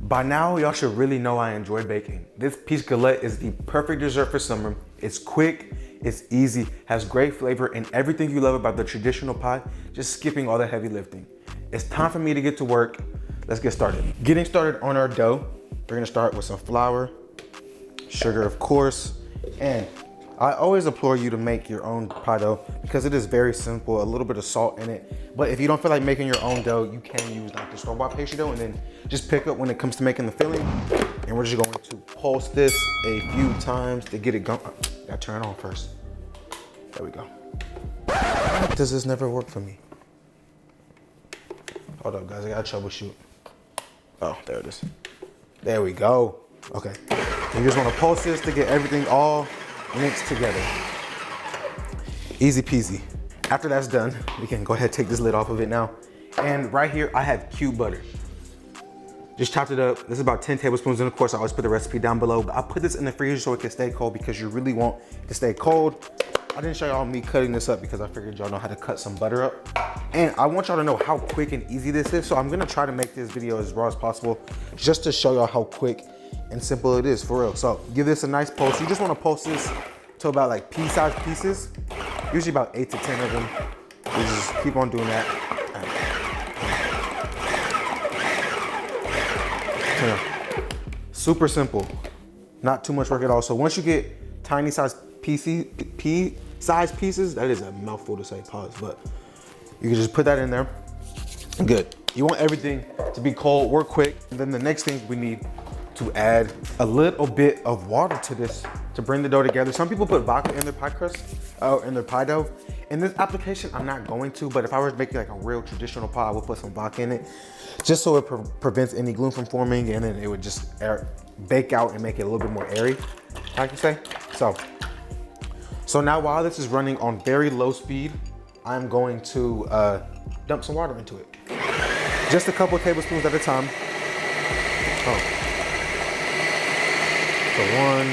By now, y'all should really know I enjoy baking. This Peach Galette is the perfect dessert for summer. It's quick, it's easy, has great flavor, and everything you love about the traditional pie, just skipping all the heavy lifting. It's time for me to get to work. Let's get started. Getting started on our dough, we're gonna start with some flour, sugar of course, and I always implore you to make your own pie dough because it is very simple, a little bit of salt in it. But if you don't feel like making your own dough, you can use like the store-bought pastry dough and then just pick up when it comes to making the filling. And we're just going to pulse this a few times to get it going. Gotta turn it on first. There we go. Why does this never work for me? Hold up guys, I gotta troubleshoot. Oh, there it is. There we go. Okay, you just wanna pulse this to get everything all mixed together. Easy peasy. After that's done, we can go ahead and take this lid off of it now. And right here, I have cube butter. Just chopped it up. This is about 10 tablespoons. And of course, I always put the recipe down below. But I put this in the freezer so it can stay cold because you really want it to stay cold. I didn't show y'all me cutting this up because I figured y'all know how to cut some butter up. And I want y'all to know how quick and easy this is. So I'm gonna try to make this video as raw as possible just to show y'all how quick and simple it is, for real. So give this a nice pulse. You just wanna pulse this to about like pea-sized pieces, usually about 8 to 10 of them. You just keep on doing that. Super simple, not too much work at all. So once you get tiny sized pea-sized pieces, that is a mouthful to say, pause, but you can just put that in there. Good. You want everything to be cold, work quick. And then the next thing we need to add a little bit of water to this to bring the dough together. Some people put vodka in their pie crust, in their pie dough. In this application, I'm not going to, but if I was making like a real traditional pie, I would put some vodka in it, just so it prevents any gluten from forming, and then it would just bake out and make it a little bit more airy, I can say. So now while this is running on very low speed, I'm going to dump some water into it. Just a couple tablespoons at a time. Oh. So 1,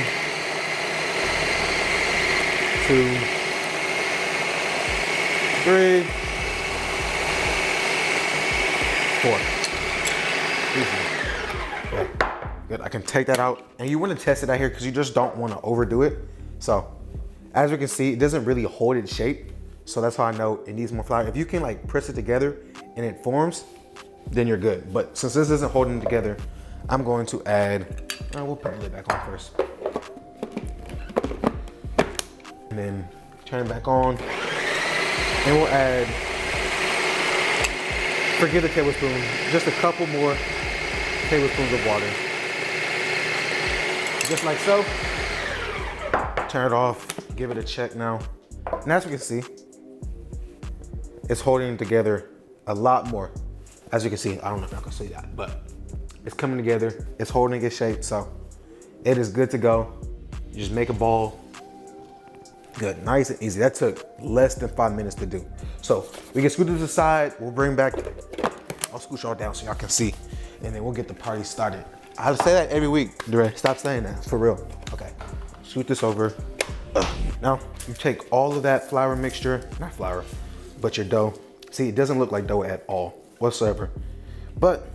2, 3, 4. Okay. Good. I can take that out, and you want to test it out here because you just don't want to overdo it. So as you can see, it doesn't really hold its shape, so that's how I know it needs more flour. If you can like press it together and it forms, then you're good. But since this isn't holding together, I'm going to add, we'll put the lid back on first. And then turn it back on. And we'll add, forget the tablespoon, just a couple more tablespoons of water. Just like so. Turn it off, give it a check now. And as we can see, it's holding together a lot more. As you can see, I don't know if I can see that, but it's coming together, it's holding its shape, so it is good to go. You just make a ball. Good, nice and easy. That took less than 5 minutes to do. So we can scoot to the side, we'll bring back, I'll scooch y'all down so y'all can see, and then we'll get the party started. I say that every week, Dre, stop saying that, for real. Okay, scoot this over. Now, you take all of that flour mixture, not flour, but your dough. See, it doesn't look like dough at all, whatsoever. But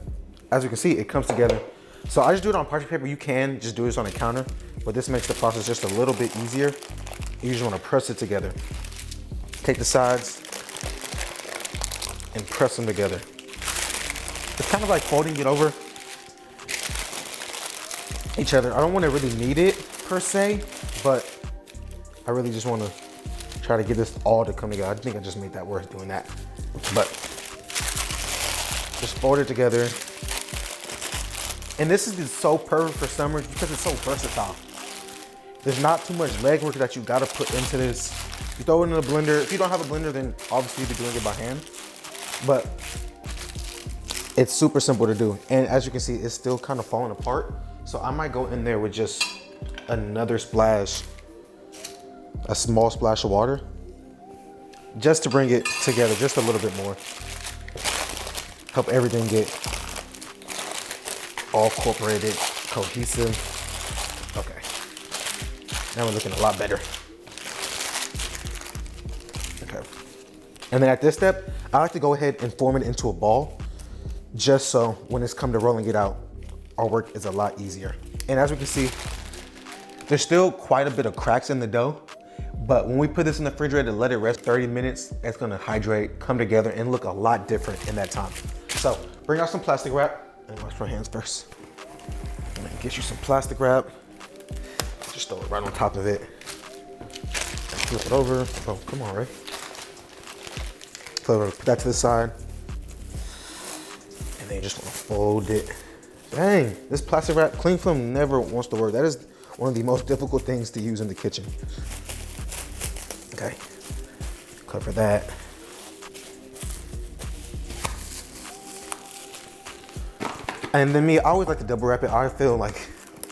as you can see, it comes together. So I just do it on parchment paper. You can just do this on a counter, but this makes the process just a little bit easier. You just want to press it together. Take the sides and press them together. It's kind of like folding it over each other. I don't want to really knead it per se, but I really just want to try to get this all to come together. I think I just made that worth doing that. But just fold it together. And this is so perfect for summer because it's so versatile. There's not too much legwork that you gotta put into this. You throw it in a blender. If you don't have a blender, then obviously you'll be doing it by hand. But it's super simple to do. And as you can see, it's still kind of falling apart. So I might go in there with just another splash, a small splash of water, just to bring it together just a little bit more. Help everything get all incorporated, cohesive. Okay. Now we're looking a lot better. Okay. And then at this step, I like to go ahead and form it into a ball, just so when it's come to rolling it out, our work is a lot easier. And as we can see, there's still quite a bit of cracks in the dough, but when we put this in the refrigerator, let it rest 30 minutes, it's gonna hydrate, come together, and look a lot different in that time. So bring out some plastic wrap, and wash my hands first. And then get you some plastic wrap. Just throw it right on top of it. And flip it over. Oh, come on, Ray. Put that to the side. And then you just wanna fold it. Dang, this plastic wrap, cling film never wants to work. That is one of the most difficult things to use in the kitchen. Okay, cover that. And then me, I always like to double wrap it. I feel like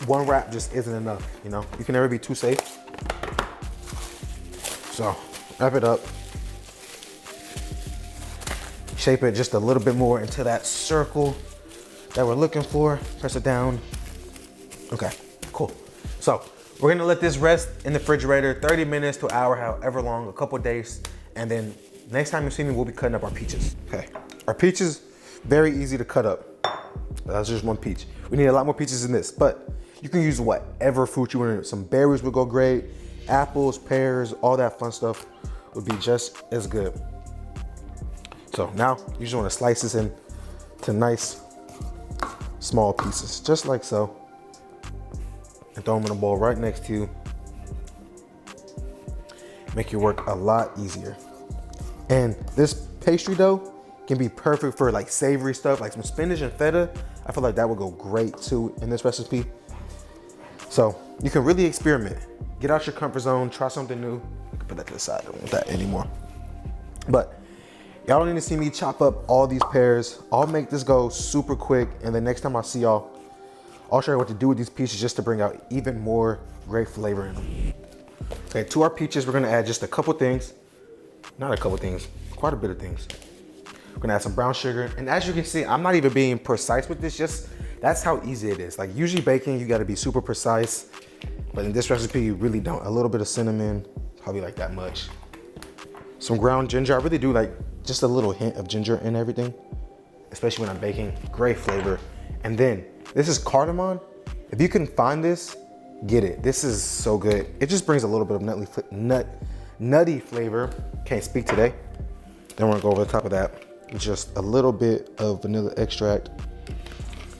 one wrap just isn't enough, you know? You can never be too safe. So, wrap it up. Shape it just a little bit more into that circle that we're looking for. Press it down. Okay, cool. So, we're gonna let this rest in the refrigerator 30 minutes to an hour, however long, a couple days. And then next time you see me, we'll be cutting up our peaches. Okay, our peaches, very easy to cut up. That's just one peach. We need a lot more peaches than this, but you can use whatever fruit you want. Some berries would go great. Apples, pears, all that fun stuff would be just as good. So now you just wanna slice this into nice small pieces, just like so. And throw them in a bowl right next to you. Make your work a lot easier. And this pastry dough can be perfect for like savory stuff, like some spinach and feta. I feel like that would go great too in this recipe. So you can really experiment. Get out your comfort zone, try something new. I can put that to the side, I don't want that anymore. But y'all don't need to see me chop up all these pears. I'll make this go super quick, and the next time I see y'all, I'll show you what to do with these peaches just to bring out even more great flavor in them. Okay, to our peaches, we're gonna add just a couple things. Not a couple things, quite a bit of things. We're gonna add some brown sugar. And as you can see, I'm not even being precise with this, just that's how easy it is. Like usually baking, you gotta be super precise. But in this recipe, you really don't. A little bit of cinnamon, probably like that much. Some ground ginger, I really do like just a little hint of ginger in everything, especially when I'm baking, great flavor. And then this is cardamom. If you can find this, get it. This is so good. It just brings a little bit of nutty flavor. Can't speak today. Then we're gonna go over the top of that with just a little bit of vanilla extract.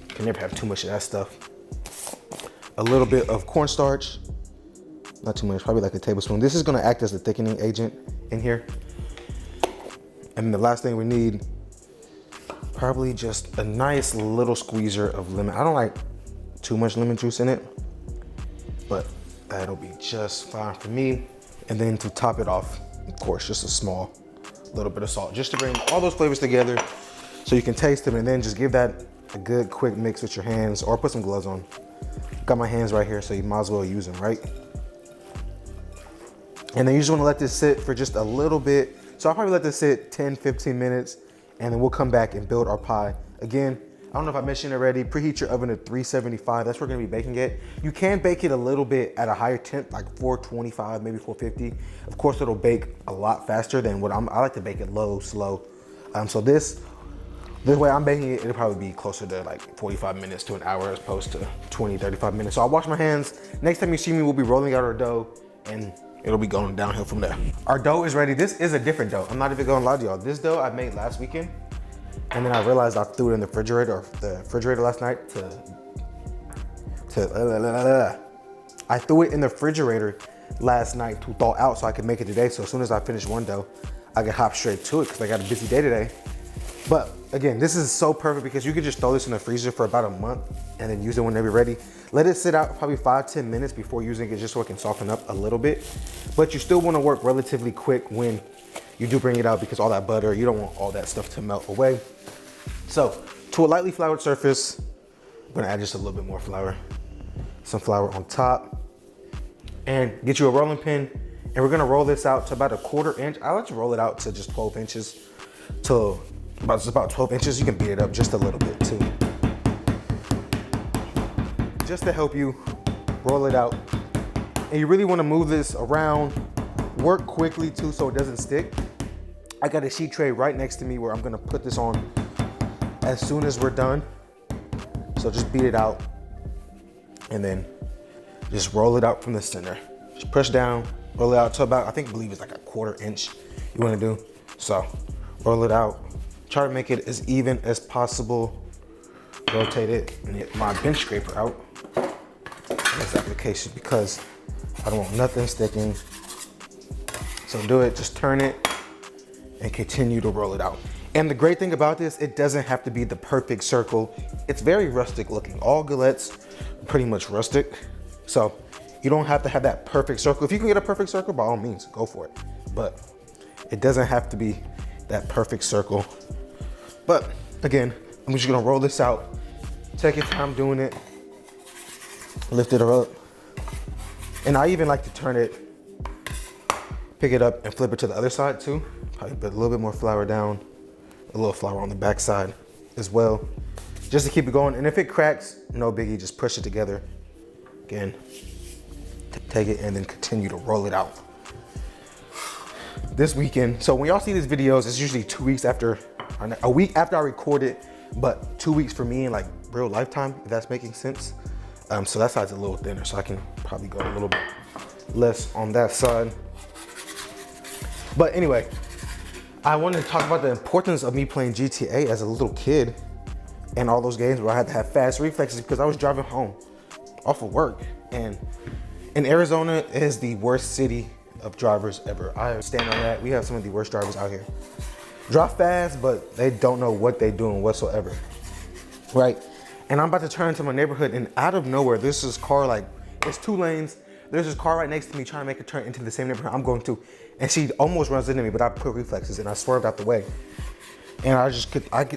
Can never have too much of that stuff. A little bit of cornstarch. Not too much, probably like a tablespoon. This is gonna act as a thickening agent in here. And then the last thing we need, probably just a nice little squeezer of lemon. I don't like too much lemon juice in it, but that'll be just fine for me. And then to top it off, of course, just a small little bit of salt, just to bring all those flavors together so you can taste them, and then just give that a good quick mix with your hands, or put some gloves on. Got my hands right here, so you might as well use them, right? And then you just wanna let this sit for just a little bit. So I'll probably let this sit 10, 15 minutes, and then we'll come back and build our pie. Again, I don't know if I mentioned already, preheat your oven to 375. That's where we're gonna be baking it. You can bake it a little bit at a higher temp, like 425, maybe 450. Of course, it'll bake a lot faster than what I like to bake it low, slow. So this way I'm baking it, it'll probably be closer to like 45 minutes to an hour as opposed to 20, 35 minutes. So I'll wash my hands. Next time you see me, we'll be rolling out our dough, and it'll be going downhill from there. Our dough is ready. This is a different dough. I'm not even gonna lie to y'all. This dough I made last weekend, and then I realized I threw it in the refrigerator last night I threw it in the refrigerator last night to thaw out so I could make it today. So as soon as I finish one dough, I can hop straight to it because I got a busy day today. But again, this is so perfect because you could just throw this in the freezer for about a month and then use it whenever you're ready. Let it sit out probably 5-10 minutes before using it, just so it can soften up a little bit. But you still want to work relatively quick when you do bring it out, because all that butter, you don't want all that stuff to melt away. So to a lightly floured surface, I'm gonna add just a little bit more flour. Some flour on top, and get you a rolling pin. And we're gonna roll this out to about 1/4 inch. I like to roll it out to just 12 inches, to about 12 inches. You can beat it up just a little bit too, just to help you roll it out. And you really wanna move this around, work quickly too so it doesn't stick. I got a sheet tray right next to me where I'm gonna put this on as soon as we're done. So just beat it out and then just roll it out from the center. Just push down, roll it out to about, I believe it's like a 1/4 inch you wanna do. So roll it out, try to make it as even as possible. Rotate it and get my bench scraper out in this application because I don't want nothing sticking. So do it, just turn it and continue to roll it out. And the great thing about this, it doesn't have to be the perfect circle. It's very rustic looking. All galettes are pretty much rustic. So you don't have to have that perfect circle. If you can get a perfect circle, by all means, go for it. But it doesn't have to be that perfect circle. But again, I'm just gonna roll this out. Take your time doing it. Lift it up. And I even like to turn it, pick it up and flip it to the other side too. Probably put a little bit more flour down, a little flour on the back side as well, just to keep it going. And if it cracks, no biggie, just push it together. Again, take it and then continue to roll it out. This weekend, so when y'all see these videos, it's usually 2 weeks after, a week after I record it, but 2 weeks for me in like real lifetime, if that's making sense. So that side's a little thinner, so I can probably go a little bit less on that side. But anyway, I wanted to talk about the importance of me playing GTA as a little kid and all those games where I had to have fast reflexes because I was driving home off of work. And in Arizona is the worst city of drivers ever. I stand on that. We have some of the worst drivers out here. Drive fast, but they don't know what they're doing whatsoever, right? And I'm about to turn into my neighborhood and out of nowhere, there's this car, like, it's 2 lanes. There's this car right next to me trying to make a turn into the same neighborhood I'm going to. And she almost runs into me, but I put reflexes and I swerved out the way. And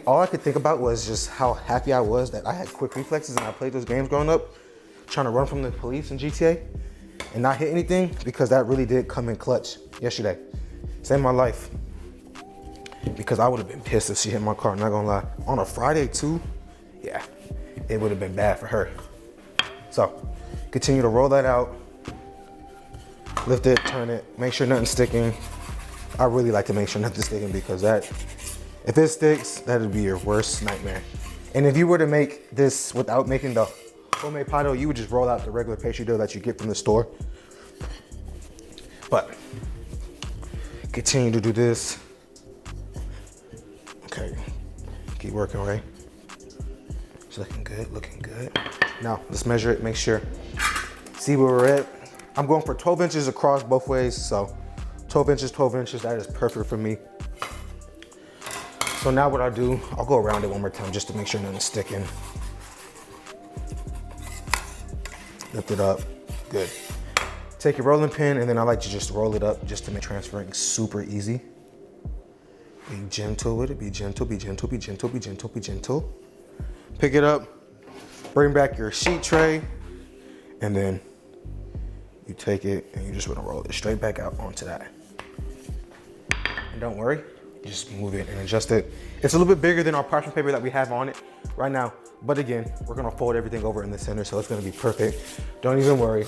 all I could think about was just how happy I was that I had quick reflexes and I played those games growing up, trying to run from the police in GTA and not hit anything, because that really did come in clutch yesterday. Saved my life. Because I would have been pissed if she hit my car, not gonna lie. On a Friday too, yeah, it would have been bad for her. So, continue to roll that out. Lift it, turn it, make sure nothing's sticking. I really like to make sure nothing's sticking because if it sticks, that'd be your worst nightmare. And if you were to make this without making the homemade pie dough, you would just roll out the regular pastry dough that you get from the store. But, continue to do this. Okay, keep working, right? It's looking good, looking good. Now, let's measure it, make sure. See where we're at. I'm going for 12 inches across both ways, so 12 inches, that is perfect for me. So now what I'll do, I'll go around it one more time just to make sure nothing's sticking. Lift it up, good. Take your rolling pin and then I like to just roll it up just to make transferring super easy. Be gentle with it, be gentle, be gentle, be gentle, be gentle, be gentle. Pick it up, bring back your sheet tray, and then you take it and you just wanna roll it straight back out onto that. And don't worry, just move it and adjust it. It's a little bit bigger than our parchment paper that we have on it right now, but again, we're gonna fold everything over in the center, so it's gonna be perfect. Don't even worry.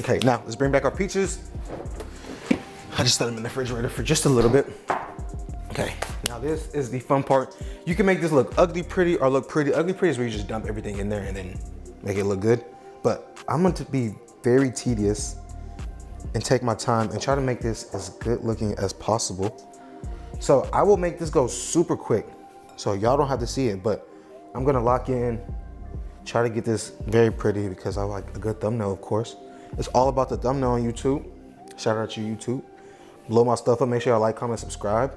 Okay, now let's bring back our peaches. I just set them in the refrigerator for just a little bit. Okay, now this is the fun part. You can make this look ugly pretty or look pretty. Ugly pretty is where you just dump everything in there and then make it look good. But I'm going to be very tedious and take my time and try to make this as good looking as possible. So I will make this go super quick so y'all don't have to see it, but I'm gonna lock in, try to get this very pretty because I like a good thumbnail, of course. It's all about the thumbnail on YouTube. Shout out to YouTube. Blow my stuff up, make sure y'all like, comment, subscribe.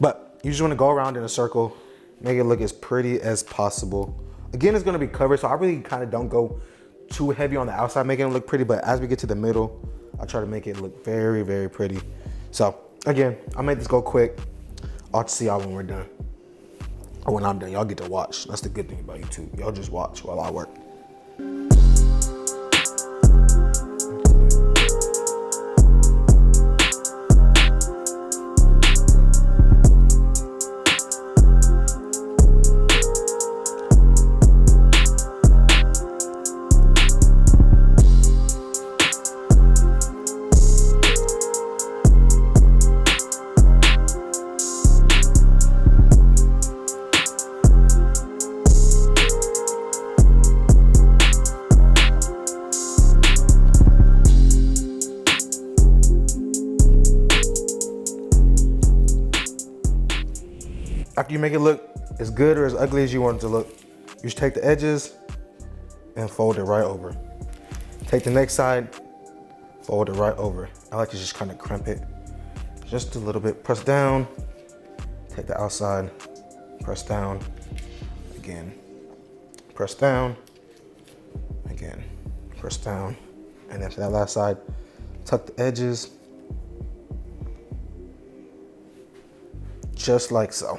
But you just wanna go around in a circle, make it look as pretty as possible. Again, it's gonna be covered, so I really kind of don't go too heavy on the outside making it look pretty, but as we get to the middle, I try to make it look very, very pretty. So again, I'll make this go quick. I'll see y'all when we're done. Or when I'm done, y'all get to watch. That's the good thing about YouTube. Y'all just watch while I work. after you make it look as good or as ugly as you want it to look, you just take the edges and fold it right over. Take the next side, fold it right over. I like to just kind of crimp it just a little bit. Press down, take the outside, press down, again, press down, again, press down. And then for that last side, tuck the edges, just like so.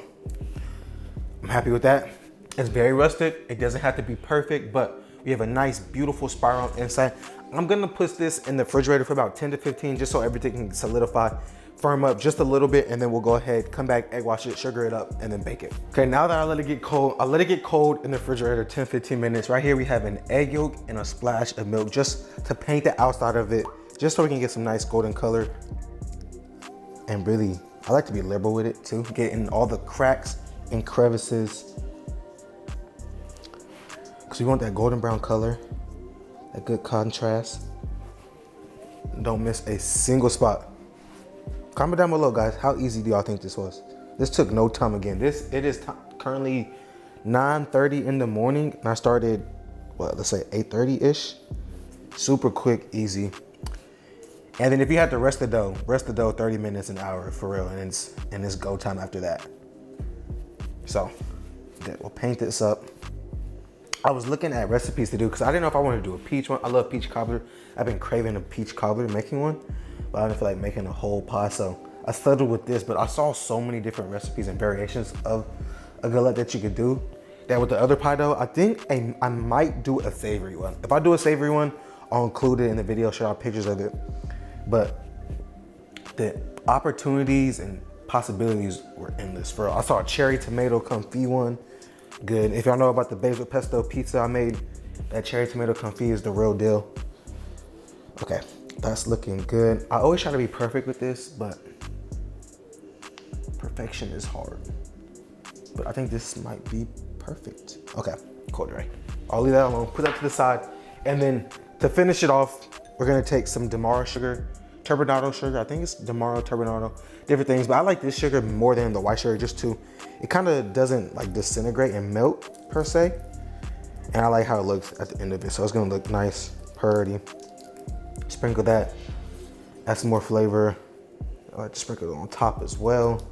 I'm happy with that. It's very rustic. It doesn't have to be perfect, but we have a nice, beautiful spiral inside. I'm gonna put this in the refrigerator for about 10 to 15, just so everything can solidify, firm up just a little bit, and then we'll go ahead, come back, egg wash it, sugar it up, and then bake it. Okay, now that I let it get cold, I let it get cold in the refrigerator 10, 15 minutes. Right here, we have an egg yolk and a splash of milk just to paint the outside of it, just so we can get some nice golden color. And really, I like to be liberal with it too, getting all the cracks and crevices, because we want that golden brown color, that good contrast. Don't miss a single spot. Comment down below, guys, how easy do y'all think this was? This took no time again. It is currently 9:30 in the morning, and I started, what, let's say 8:30-ish. Super quick, easy. And then if you have to rest the dough 30 minutes, an hour, for real, and it's go time after that. So, we'll paint this up. I was looking at recipes to do, because I didn't know if I wanted to do a peach one. I love peach cobbler. I've been craving a peach cobbler, making one, but I didn't feel like making a whole pie, so I settled with this. But I saw so many different recipes and variations of a galette that you could do, that with the other pie dough, I think I might do a savory one. If I do a savory one, I'll include it in the video, show out pictures of it. But the opportunities and possibilities were endless. For I saw a cherry tomato confit one, good. If y'all know about the basil pesto pizza I made, that cherry tomato confit is the real deal. Okay, that's looking good. I always try to be perfect with this, but perfection is hard. But I think this might be perfect. Okay, cool, Dre. I'll leave that alone, put that to the side. And then to finish it off, we're gonna take some Demara sugar, Turbinado sugar. I think it's Demara, Turbinado, different things. But I like this sugar more than the white sugar, just to, it kind of doesn't like disintegrate and melt per se. And I like how it looks at the end of it. So it's gonna look nice, pretty. Sprinkle that, add some more flavor. I like to sprinkle it on top as well.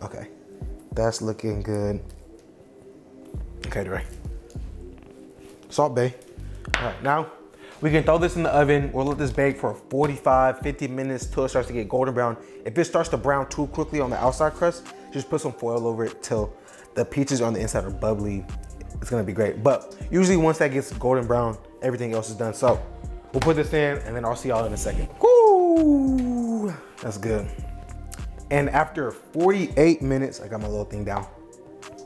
Okay, that's looking good. Okay, Dre. Salt Bay. All right, now we can throw this in the oven. We'll let this bake for 45, 50 minutes till it starts to get golden brown. If it starts to brown too quickly on the outside crust, just put some foil over it till the peaches on the inside are bubbly. It's gonna be great. But usually once that gets golden brown, everything else is done. So we'll put this in and then I'll see y'all in a second. Woo! That's good. And after 48 minutes, I got my little thing down.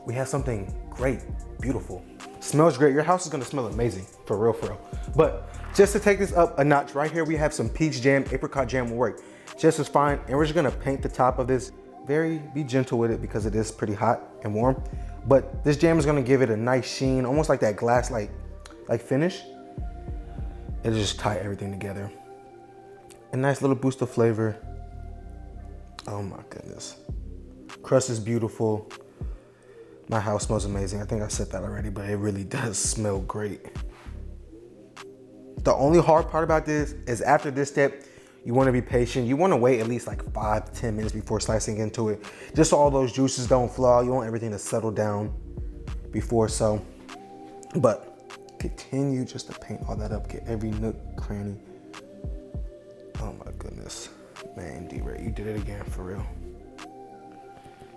We have something great, beautiful. Smells great. Your house is gonna smell amazing, for real, for real. But just to take this up a notch, right here we have some peach jam, apricot jam will work just as fine. And we're just gonna paint the top of this. Be gentle with it because it is pretty hot and warm. But this jam is gonna give it a nice sheen, almost like that glass like finish. It'll just tie everything together. A nice little boost of flavor. Oh my goodness. Crust is beautiful. My house smells amazing. I think I said that already, but it really does smell great. The only hard part about this is after this step, you wanna be patient. You wanna wait at least like 5 to 10 minutes before slicing into it, just so all those juices don't flow. You want everything to settle down before so. But continue just to paint all that up, get every nook, cranny. Oh my goodness. Man, D-Ray, you did it again, for real.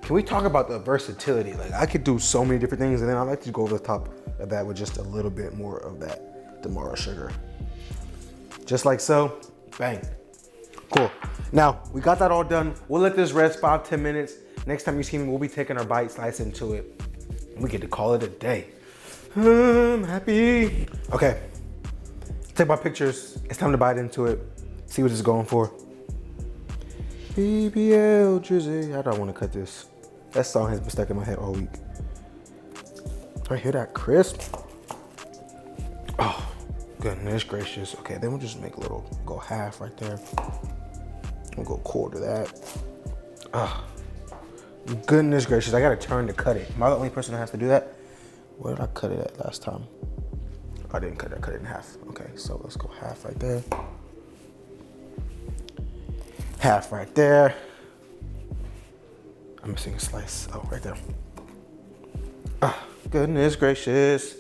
Can we talk about the versatility? Like, I could do so many different things, and then I like to go over the top of that with just a little bit more of that Demara sugar. Just like so, bang. Cool. Now, we got that all done. We'll let this rest 5 to 10 minutes. Next time you see me, we'll be taking our bite, slice into it, and we get to call it a day. I'm happy. Okay, take my pictures. It's time to bite into it. See what it's going for. BBL Drizzy. How do I want to cut this? That song has been stuck in my head all week. I hear that crisp. Oh, goodness gracious. Okay, then we'll just make a little, go half right there. We'll go quarter that. Ah, Goodness gracious, I gotta turn to cut it. Am I the only person that has to do that? Where did I cut it at last time? I didn't cut it, I cut it in half. Okay, so let's go half right there. Half right there. I'm missing a slice. Oh, right there. Ah, goodness gracious.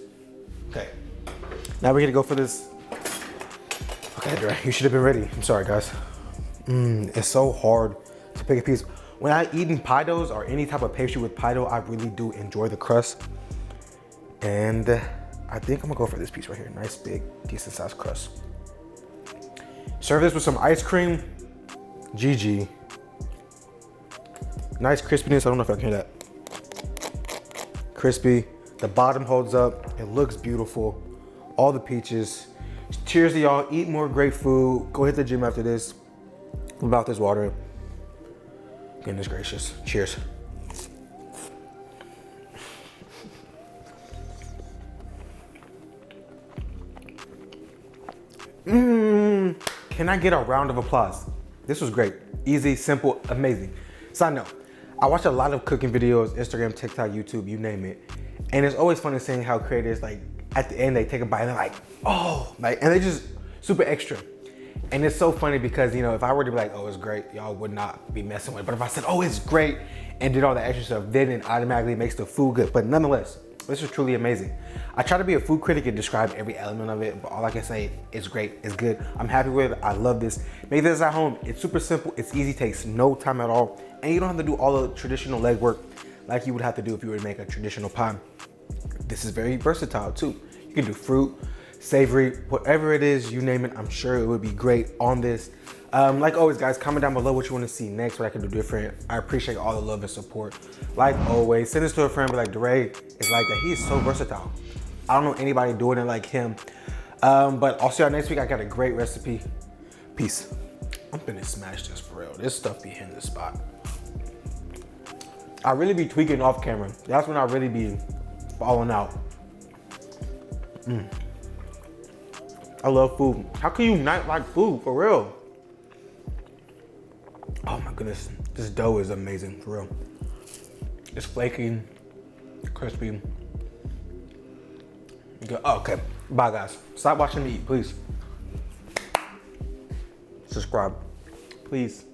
Okay, now we're gonna go for this. Okay, Dre, you should have been ready. I'm sorry, guys. It's so hard to pick a piece. When I eat in pie doughs or any type of pastry with pie dough, I really do enjoy the crust. And I think I'm gonna go for this piece right here. Nice, big, decent sized crust. Serve this with some ice cream. GG. Nice crispiness. I don't know if I can hear that. Crispy. The bottom holds up. It looks beautiful. All the peaches. Cheers to y'all. Eat more great food. Go hit the gym after this. About this water. Goodness gracious. Cheers. Can I get a round of applause? This was great. Easy, simple, amazing. Side note, I watch a lot of cooking videos, Instagram, TikTok, YouTube, you name it. And it's always funny seeing how creators, like, at the end, they take a bite and they're like, oh, like, and they just super extra. And it's so funny because, you know, if I were to be like, oh, it's great, y'all would not be messing with it. But if I said, oh, it's great, and did all the extra stuff, then it automatically makes the food good. But nonetheless, this is truly amazing. I try to be a food critic and describe every element of it, but all I can say is great, it's good. I'm happy with it, I love this. Make this at home. It's super simple, it's easy, takes no time at all. And you don't have to do all the traditional legwork like you would have to do if you were to make a traditional pie. This is very versatile too. You can do fruit, savory, whatever it is, you name it, I'm sure it would be great on this. Like always, guys, comment down below what you want to see next, what I can do different. I appreciate all the love and support. Like always, send this to a friend, be like, Dre is like that. He is so versatile. I don't know anybody doing it like him. But I'll see y'all next week. I got a great recipe. Peace. I'm finna smash this for real. This stuff be hitting the spot. I really be tweaking off camera. That's when I really be falling out. I love food. How can you not like food, for real? Oh my goodness, this dough is amazing, for real. It's flaky, crispy. Good. Oh, okay, bye guys. Stop watching me eat, please. Subscribe, please.